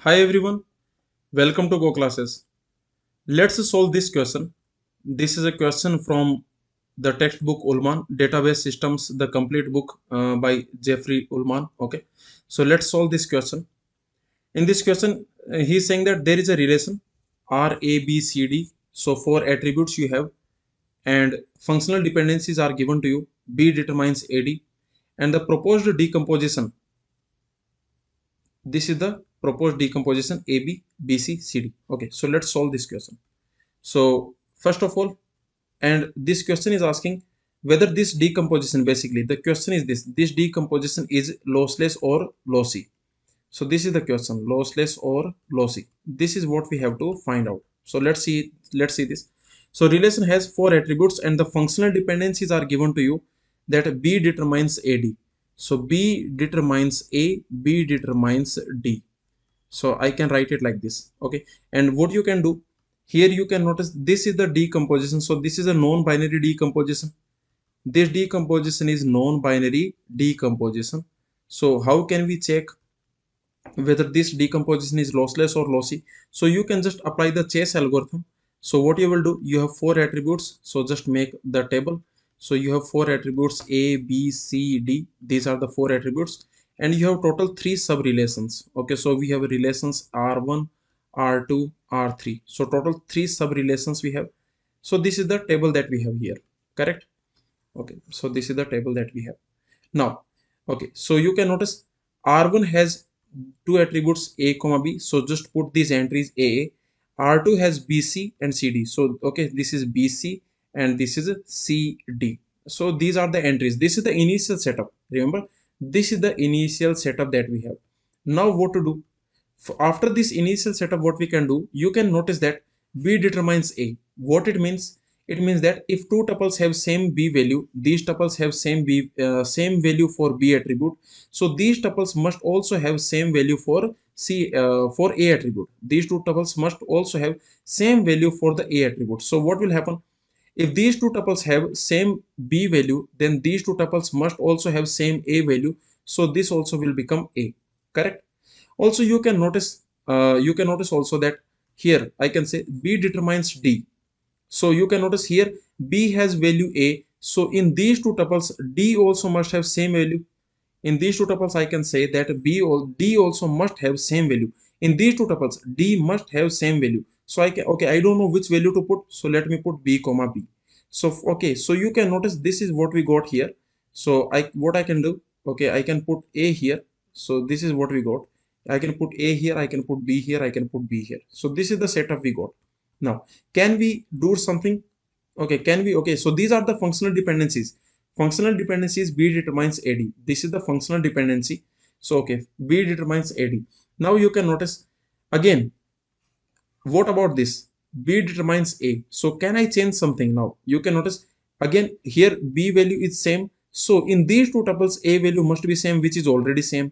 Hi everyone, welcome to Go Classes. Let's solve this question. This is a question from the textbook Ullman, Database Systems, the complete book by Jeffrey Ullman. Okay, so let's solve this question. In this question, he's saying that there is a relation R, A, B, C, D. So four attributes you have, and functional dependencies are given to you. B determines AD, and the proposed decomposition. This is the proposed decomposition AB, BC, CD. Okay, so let's solve this question. So first of all, and this question is asking whether this decomposition, basically the question is this decomposition is lossless or lossy. So this is the question, lossless or lossy. This is what we have to find out. So let's see this. So relation has four attributes and the functional dependencies are given to you, that B determines AD. So B determines A, B determines D. So I can write it like this. Okay, and what you can do here, you can notice this is the decomposition. So this is a non-binary decomposition. This decomposition is non-binary decomposition. So how can we check whether this decomposition is lossless or lossy? So you can just apply the Chase algorithm. So what you will do, you have four attributes, so just make the table. So you have four attributes A, B, C, D. These are the four attributes, and you have total three sub relations. Okay, so we have relations R1, R2, R3. So total three sub relations we have. So this is the table that we have here, correct? Okay, so this is the table that we have now. Okay, so you can notice R1 has two attributes A comma B. So just put these entries A. R2 has BC and CD. So okay, this is BC and this is CD. So these are the entries. This is the initial setup. Remember, this is the initial setup that we have. Now what to do? After this initial setup, what we can do, you can notice that B determines A. What it means? It means that if two tuples have same B value, these tuples have same value for B attribute. So these tuples must also have same value for for A attribute. These two tuples must also have same value for the A attribute. So what will happen? If these two tuples have same B value, then these two tuples must also have same A value. So this also will become A. Correct? Also you can notice also that here I can say B determines D. So you can notice here B has value A, so in these two tuples D also must have same value. In these two tuples I can say that B or D also must have same value. In these two tuples D must have same value. So I can, okay, I don't know which value to put, so let me put B comma B. So okay, so you can notice this is what we got here. So what I can do, okay, I can put A here. So this is what we got. I can put A here, I can put B here, I can put B here. So this is the setup we got. Now can we do something? Okay, can we, okay, so these are the functional dependencies. Functional dependencies, B determines AD. This is the functional dependency. So okay, B determines AD. Now you can notice again, what about this? B determines A. So can I change something now? You can notice again here B value is same. So in these two tuples A value must be same, which is already same.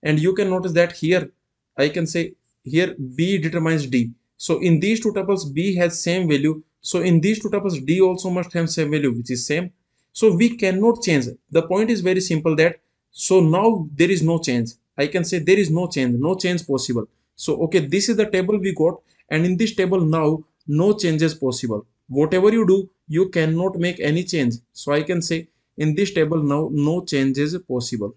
And you can notice that here I can say here B determines D. So in these two tuples B has same value. So in these two tuples D also must have same value, which is same. So we cannot change. The point is very simple, that so now there is no change. I can say there is no change, no change possible. So okay, this is the table we got, and in this table now no changes possible. Whatever you do, you cannot make any change. So I can say in this table now no changes possible.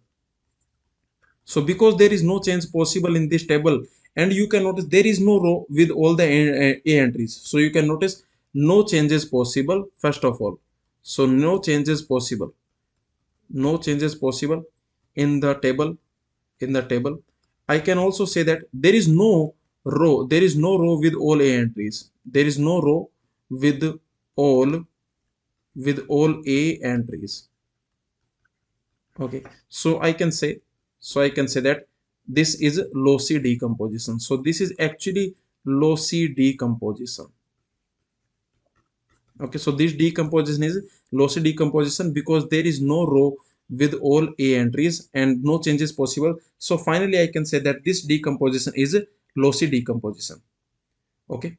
So because there is no change possible in this table, and you can notice there is no row with all the A entries. So you can notice no changes possible first of all. So no changes possible. No changes possible in the table. In the table, I can also say that there is no row. There is no row with all A entries. There is no row with all A entries. Okay, so I can say that this is lossy decomposition. So this is actually lossy decomposition. Okay, so this decomposition is lossy decomposition because there is no row with all A entries and no changes possible. So finally I can say that this decomposition is lossy decomposition. Okay,